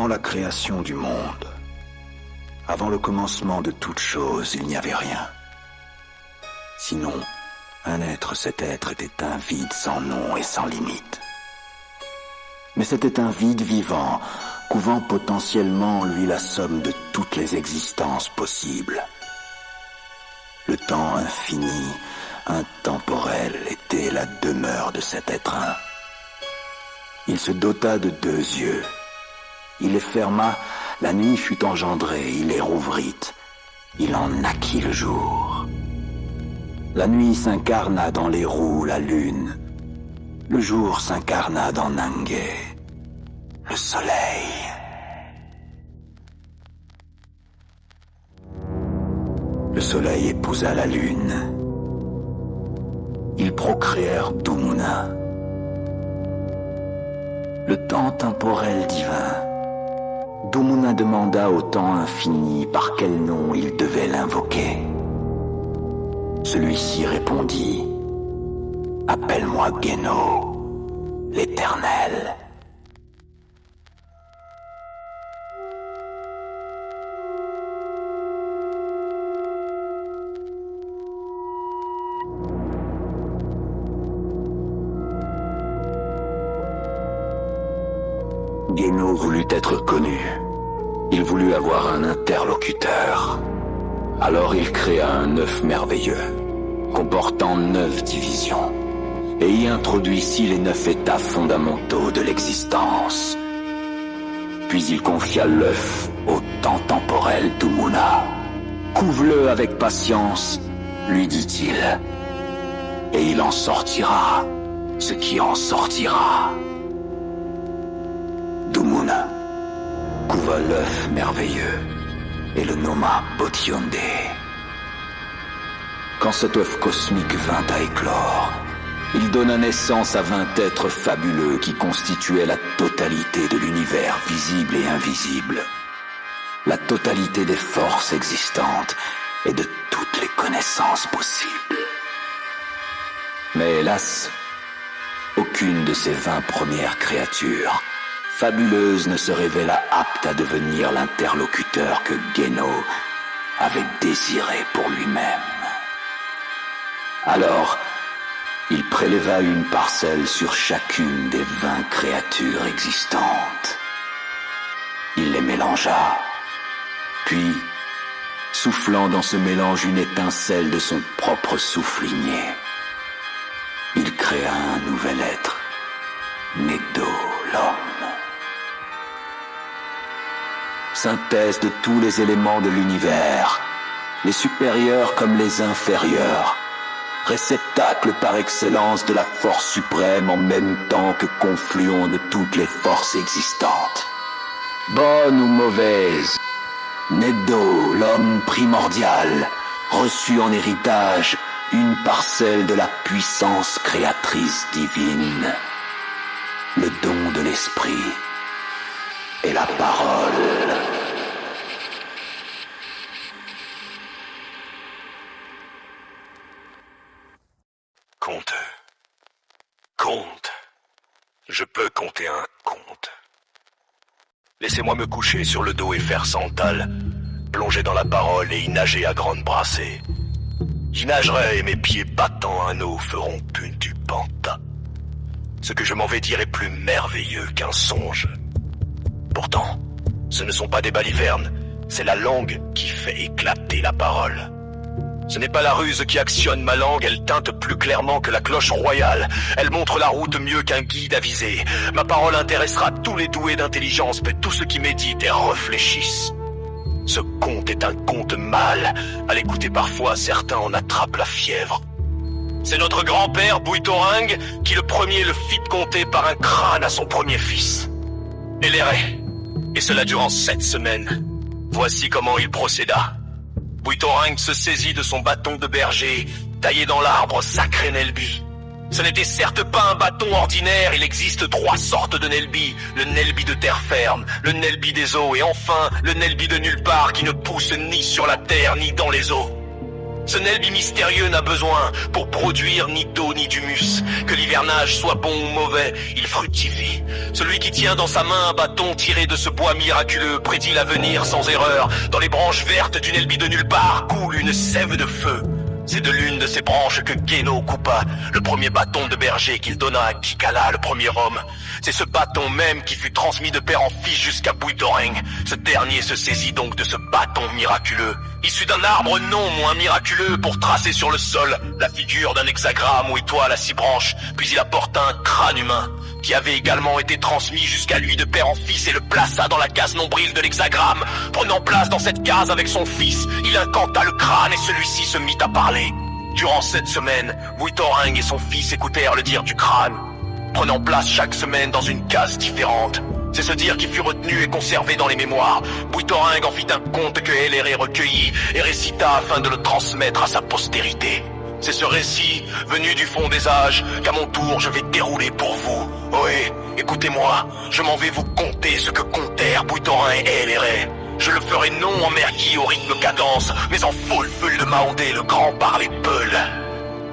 Avant la création du monde, avant le commencement de toute chose, il n'y avait rien. Sinon, cet être était un vide sans nom et sans limite. Mais c'était un vide vivant, couvant potentiellement en lui la somme de toutes les existences possibles. Le temps infini, intemporel, était la demeure de cet être un. Il se dota de 2 yeux. Il les ferma, la nuit fut engendrée, il les rouvrit. Il en naquit le jour. La nuit s'incarna dans les roues, la lune. Le jour s'incarna dans Nangé, le soleil. Le soleil épousa la lune. Ils procréèrent Dumuna. Le temps temporel divin. Dumuna demanda au temps infini par quel nom il devait l'invoquer. Celui-ci répondit: « Appelle-moi Geno, l'Éternel. » Geno voulut être connu. Il voulut avoir un interlocuteur. Alors il créa un œuf merveilleux, comportant 9 divisions, et y introduisit les 9 états fondamentaux de l'existence. Puis il confia l'œuf au temps temporel Dumuna. « Couve-le avec patience, lui dit-il, et il en sortira ce qui en sortira. » Dumuna couva l'œuf merveilleux et le nomma Botionde. Quand cet œuf cosmique vint à éclore, il donna naissance à 20 êtres fabuleux qui constituaient la totalité de l'univers visible et invisible, la totalité des forces existantes et de toutes les connaissances possibles. Mais hélas, aucune de ces 20 premières créatures fabuleuse ne se révéla apte à devenir l'interlocuteur que Geno avait désiré pour lui-même. Alors, il préléva une parcelle sur chacune des 20 créatures existantes. Il les mélangea, puis, soufflant dans ce mélange une étincelle de son propre souffle igné, il créa un nouvel être, Nedo, l'homme. Synthèse de tous les éléments de l'univers, les supérieurs comme les inférieurs, réceptacle par excellence de la force suprême en même temps que confluent de toutes les forces existantes. Bonne ou mauvaise, Nedo, l'homme primordial, reçut en héritage une parcelle de la puissance créatrice divine, le don de l'esprit et la parole. Conte. Je peux compter un conte. Laissez-moi me coucher sur le dos et faire santal, plonger dans la parole et y nager à grandes brassées. J'y nagerai et mes pieds battant un eau feront pune du panta. Ce que je m'en vais dire est plus merveilleux qu'un songe. Pourtant, ce ne sont pas des balivernes, c'est la langue qui fait éclater la parole. Ce n'est pas la ruse qui actionne ma langue, elle teinte plus clairement que la cloche royale. Elle montre la route mieux qu'un guide avisé. Ma parole intéressera tous les doués d'intelligence, mais tous ceux qui méditent et réfléchissent. Ce conte est un conte mâle. À l'écouter parfois, certains en attrapent la fièvre. C'est notre grand-père, Bouitoring, qui le premier le fit compter par un crâne à son premier fils. Éléré. Et cela durant 7 semaines. Voici comment il procéda. Bouitoring se saisit de son bâton de berger, taillé dans l'arbre sacré Nelby. Ce n'était certes pas un bâton ordinaire, il existe 3 sortes de Nelby. Le Nelby de terre ferme, le Nelby des eaux et enfin le Nelby de nulle part qui ne pousse ni sur la terre ni dans les eaux. Ce Nelby mystérieux n'a besoin, pour produire ni d'eau ni d'humus, que l'hivernage soit bon ou mauvais, il fructifie. Celui qui tient dans sa main un bâton tiré de ce bois miraculeux prédit l'avenir sans erreur. Dans les branches vertes du Nelby de nulle part coule une sève de feu. C'est de l'une de ces branches que Geno coupa le premier bâton de berger qu'il donna à Kikala, le premier homme. C'est ce bâton même qui fut transmis de père en fils jusqu'à Buitoreng. Ce dernier se saisit donc de ce bâton miraculeux, issu d'un arbre non moins miraculeux, pour tracer sur le sol la figure d'un hexagramme ou étoile à 6 branches. Puis il apporta un crâne humain, qui avait également été transmis jusqu'à lui de père en fils, et le plaça dans la case nombril de l'hexagramme. Prenant place dans cette case avec son fils, il incanta le crâne et celui-ci se mit à parler. Durant cette semaine, Buitoreng et son fils écoutèrent le dire du crâne, prenant place chaque semaine dans une case différente. C'est ce dire qui fut retenu et conservé dans les mémoires. Buitoreng en fit un conte que Eléré recueillit et récita afin de le transmettre à sa postérité. C'est ce récit, venu du fond des âges, qu'à mon tour je vais dérouler pour vous. Ohé, écoutez-moi, je m'en vais vous conter ce que contèrent Buitoreng et Eléré. Je le ferai non en merki au rythme cadence, mais en foule de Maondé, le grand par les peuls.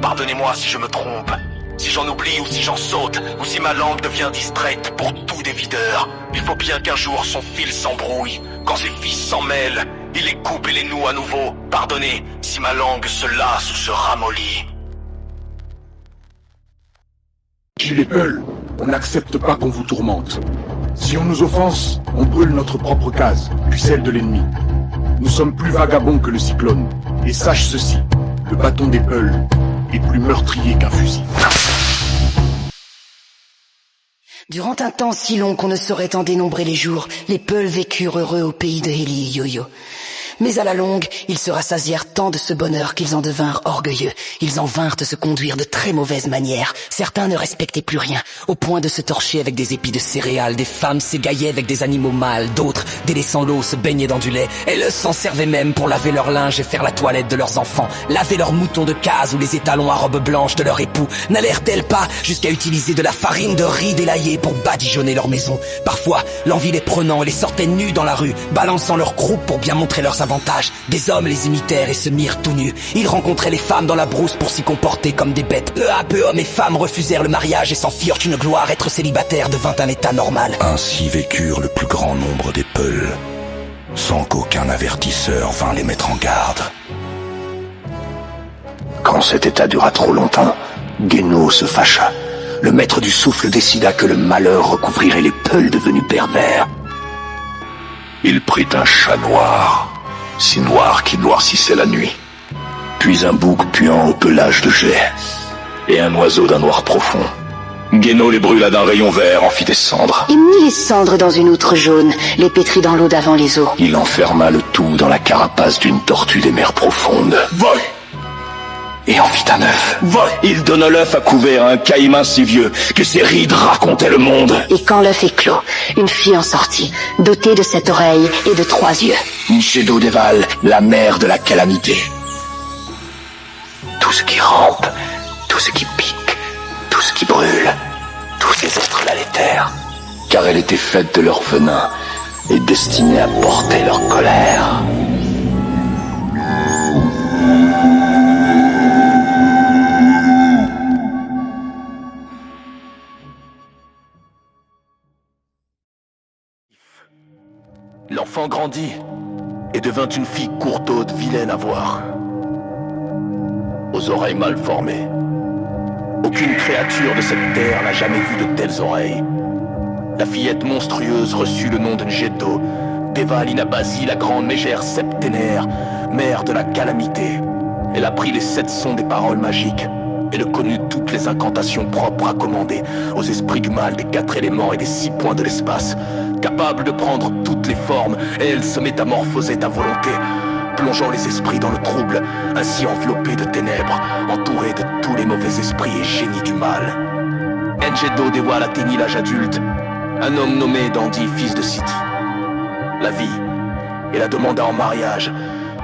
Pardonnez-moi si je me trompe, si j'en oublie ou si j'en saute, ou si ma langue devient distraite pour tout dévideur. Il faut bien qu'un jour son fil s'embrouille, quand ses fils s'en mêlent, il les coupe et les noue à nouveau. Pardonnez si ma langue se lasse ou se ramollit. Chez les Peuls, on n'accepte pas qu'on vous tourmente. Si on nous offense, on brûle notre propre case, puis celle de l'ennemi. Nous sommes plus vagabonds que le cyclone. Et sache ceci, le bâton des Peuls est plus meurtrier qu'un fusil. Durant un temps si long qu'on ne saurait en dénombrer les jours, les Peuls vécurent heureux au pays de Heli et Yo-Yo. Mais à la longue, ils se rassasièrent tant de ce bonheur qu'ils en devinrent orgueilleux. Ils en vinrent se conduire de très mauvaises manières. Certains ne respectaient plus rien, au point de se torcher avec des épis de céréales. Des femmes s'égaillaient avec des animaux mâles. D'autres, délaissant l'eau, se baignaient dans du lait. Elles s'en servaient même pour laver leur linge et faire la toilette de leurs enfants. Laver leurs moutons de case ou les étalons à robe blanche de leur époux. N'allèrent-elles pas jusqu'à utiliser de la farine de riz délaillée pour badigeonner leur maison? Parfois, l'envie les prenant, les sortaient nus dans la rue, balançant leur croupe pour bien montrer leurs avantages. Des hommes les imitèrent et se mirent tout nus. Ils rencontraient les femmes dans la brousse pour s'y comporter comme des bêtes. Peu à peu, hommes et femmes refusèrent le mariage et s'en firent une gloire. Être célibataire devint un état normal. Ainsi vécurent le plus grand nombre des Peuls, sans qu'aucun avertisseur vînt les mettre en garde. Quand cet état dura trop longtemps, Geno se fâcha. Le maître du souffle décida que le malheur recouvrirait les Peuls devenus pervers. Il prit un chat noir, si noir qu'il noircissait la nuit, puis un bouc puant au pelage de jais, et un oiseau d'un noir profond. Geno les brûla d'un rayon vert, en fit des cendres. Il mit les cendres dans une outre jaune, les pétrit dans l'eau d'avant les eaux. Il enferma le tout dans la carapace d'une tortue des mers profondes. Vol! Et en fit un œuf. Vol! Il donna l'œuf à couvert à un caïman si vieux que ses rides racontaient le monde. Et quand l'œuf éclos, une fille en sortit, dotée de 7 oreilles et de 3 yeux. Nchedo Deval, la mère de la calamité. Tout ce qui rampe, tout ce qui pique, tout ce qui brûle, tous ces êtres l'allaitèrent, car elle était faite de leur venin et destinée à porter leur colère. L'enfant grandit et devint une fille courtaude, vilaine à voir, aux oreilles mal formées. Aucune créature de cette terre n'a jamais vu de telles oreilles. La fillette monstrueuse reçut le nom de Njeto, Deval Inabasi, la grande mégère septénaire, mère de la calamité. Elle apprit les 7 sons des paroles magiques. Elle connut toutes les incantations propres à commander aux esprits du mal des 4 éléments et des 6 points de l'espace. Capable de prendre toutes les formes, elle se métamorphosait à volonté, plongeant les esprits dans le trouble, ainsi enveloppée de ténèbres, entourée de tous les mauvais esprits et génies du mal. Njeto Deval atteignit l'âge adulte, un homme nommé Dandy, fils de Siti. La vit et la demanda en mariage.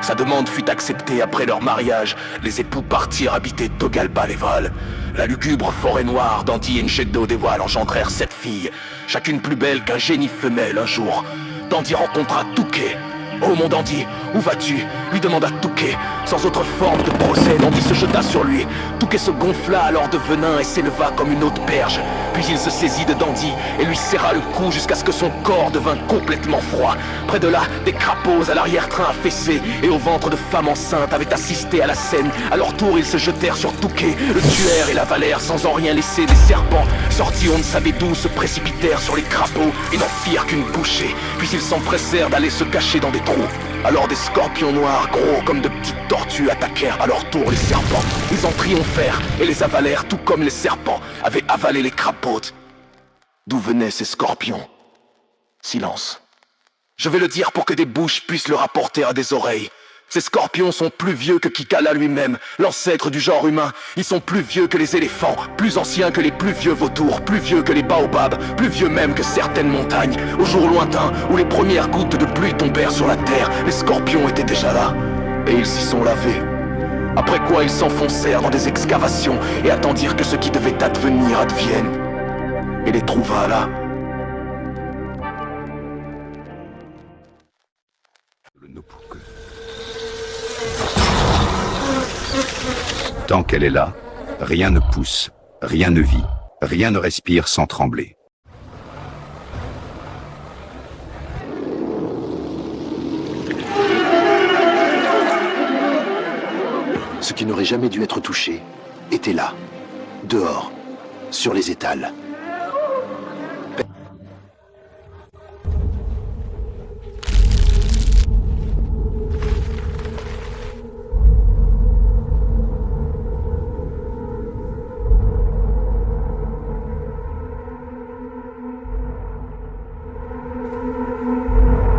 Sa demande fut acceptée. Après leur mariage. Les époux partirent habiter Togalba-Leval. La lugubre forêt noire d'Andy et Njeto Deval engendrèrent 7 filles, chacune plus belle qu'un génie femelle un jour. Dandy rencontra Touké. Oh mon Dandy, où vas-tu » lui demanda Touquet, sans autre forme de procès. Dandy se jeta sur lui. Touquet se gonfla alors de venin et s'éleva comme une haute berge. Puis il se saisit de Dandy et lui serra le cou jusqu'à ce que son corps devint complètement froid. Près de là, des crapauds à l'arrière-train affaissés et au ventre de femmes enceintes avaient assisté à la scène. À leur tour, ils se jetèrent sur Touquet, le tuèrent et l'avalèrent sans en rien laisser. Des serpents, sortis on ne savait d'où, se précipitèrent sur les crapauds et n'en firent qu'une bouchée. Puis ils s'empressèrent d'aller se cacher dans des trous. Alors des scorpions noirs, gros comme de petites tortues, attaquèrent à leur tour les serpents. Ils en triomphèrent et les avalèrent tout comme les serpents avaient avalé les crapauds. D'où venaient ces scorpions? Silence. Je vais le dire pour que des bouches puissent le rapporter à des oreilles. Ces scorpions sont plus vieux que Kikala lui-même, l'ancêtre du genre humain. Ils sont plus vieux que les éléphants, plus anciens que les plus vieux vautours, plus vieux que les baobabs, plus vieux même que certaines montagnes. Au jour lointain, où les premières gouttes de pluie tombèrent sur la terre, les scorpions étaient déjà là, et ils s'y sont lavés. Après quoi ils s'enfoncèrent dans des excavations et attendirent que ce qui devait advenir advienne. Et les trouva là. Tant qu'elle est là, rien ne pousse, rien ne vit, rien ne respire sans trembler. Ce qui n'aurait jamais dû être touché était là, dehors, sur les étals.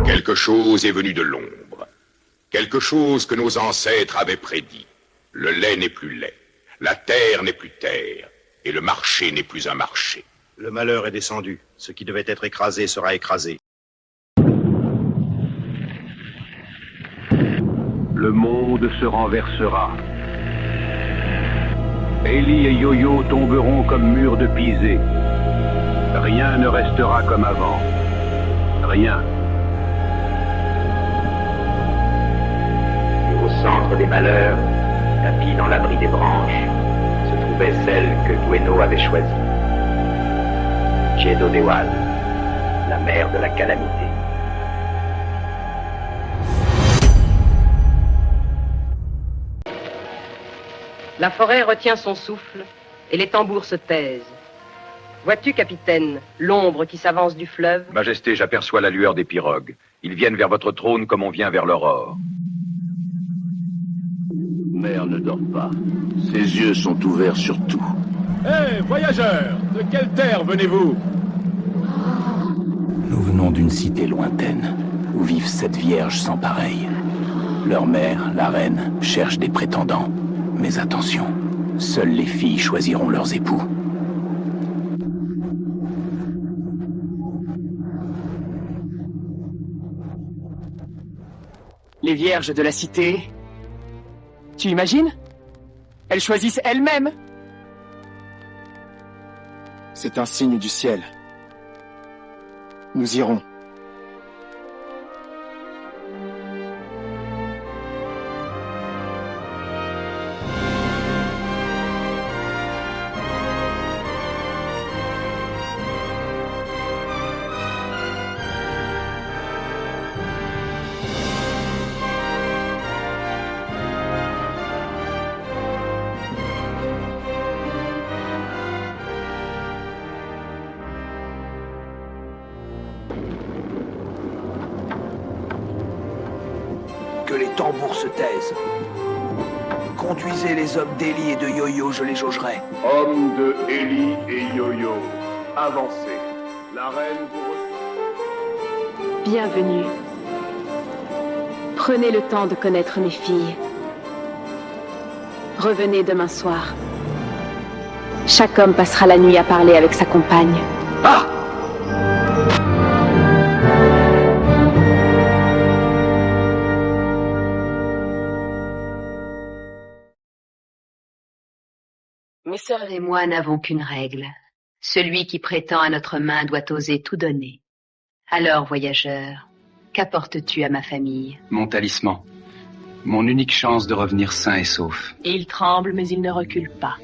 Quelque chose est venu de l'ombre. Quelque chose que nos ancêtres avaient prédit. Le lait n'est plus lait. La terre n'est plus terre. Et le marché n'est plus un marché. Le malheur est descendu. Ce qui devait être écrasé sera écrasé. Le monde se renversera. Ellie et Yo-Yo tomberont comme murs de Pizé. Rien ne restera comme avant. Rien. Au centre des malheurs, tapie dans l'abri des branches, se trouvait celle que Gwenno avait choisie. Jedo Dewal, la mère de la calamité. La forêt retient son souffle et les tambours se taisent. Vois-tu, capitaine, l'ombre qui s'avance du fleuve? Majesté, j'aperçois la lueur des pirogues. Ils viennent vers votre trône comme on vient vers l'aurore. Mère ne dort pas. Ses yeux sont ouverts sur tout. Hé, voyageurs! De quelle terre venez-vous? Nous venons d'une cité lointaine, où vivent 7 vierges sans pareil. Leur mère, la reine, cherche des prétendants. Mais attention, seules les filles choisiront leurs époux. Les vierges de la cité... Tu imagines? Elles choisissent elles-mêmes. C'est un signe du ciel. Nous irons. Que les tambours se taisent. Conduisez les hommes d'Ellie et de Yo-Yo, je les jaugerai. Hommes de Ellie et Yo-Yo, avancez. La reine vous reçoit. Bienvenue. Prenez le temps de connaître mes filles. Revenez demain soir. Chaque homme passera la nuit à parler avec sa compagne. Ah! Mes sœurs et moi n'avons qu'une règle. Celui qui prétend à notre main doit oser tout donner. Alors, voyageurs, Qu'apportes-tu à ma famille? Mon talisman. Mon unique chance de revenir sain et sauf. Il tremble, mais il ne recule pas.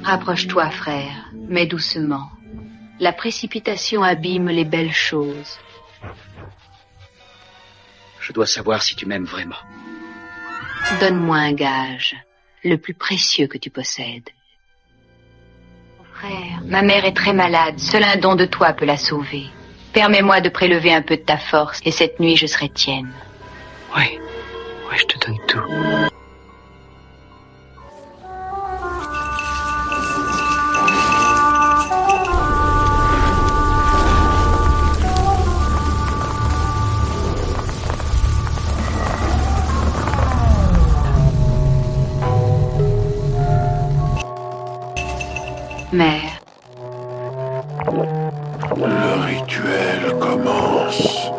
Rapproche-toi, frère, mais doucement. La précipitation abîme les belles choses. Je dois savoir si tu m'aimes vraiment. Donne-moi un gage, le plus précieux que tu possèdes. Frère, ma mère est très malade. Seul un don de toi peut la sauver. Permets-moi de prélever un peu de ta force, et cette nuit je serai tienne. Oui, je te donne tout. Mère. Le rituel commence.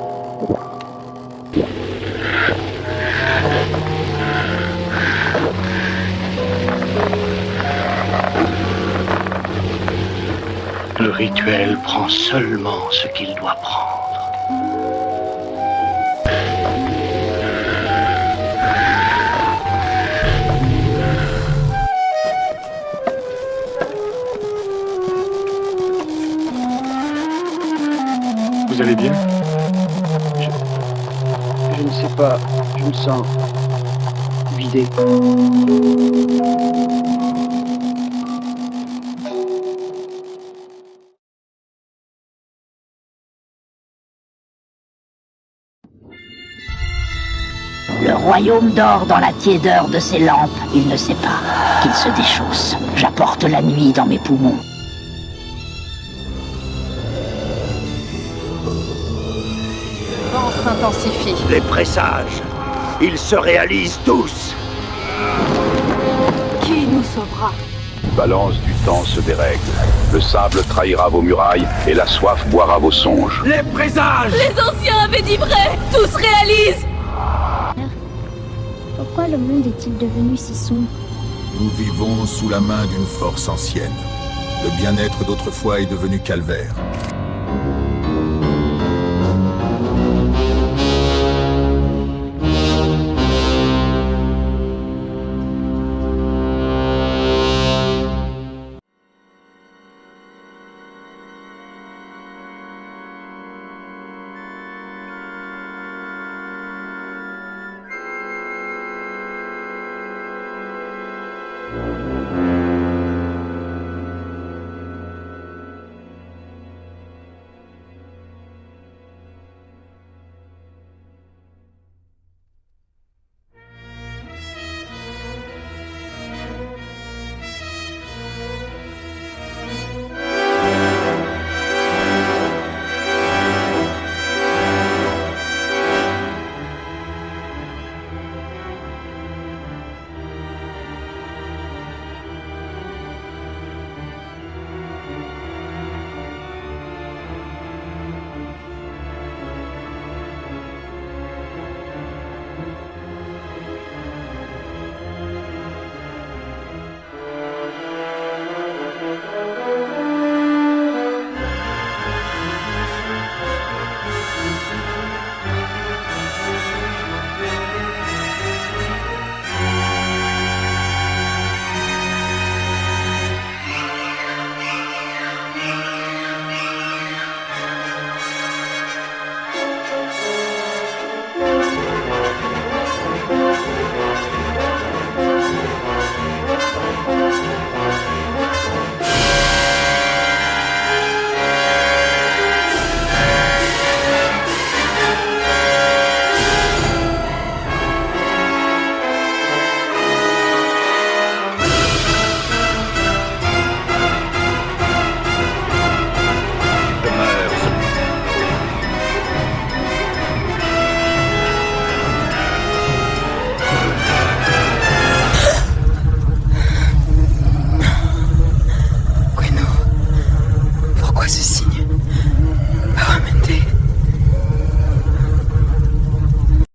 Le rituel prend seulement ce qu'il doit prendre. Vous allez bien? Je ne sais pas, je me sens vidé. Le royaume dort dans la tiédeur de ses lampes. Il ne sait pas qu'il se déchausse. J'apporte la nuit dans mes poumons. Le vent s'intensifie. Les présages, ils se réalisent tous. Qui nous sauvera? Balance du temps se dérègle. Le sable trahira vos murailles et la soif boira vos songes. Les présages! Les anciens avaient dit vrai! Tout se réalise! Pourquoi le monde est-il devenu si sombre? Nous vivons sous la main d'une force ancienne. Le bien-être d'autrefois est devenu calvaire.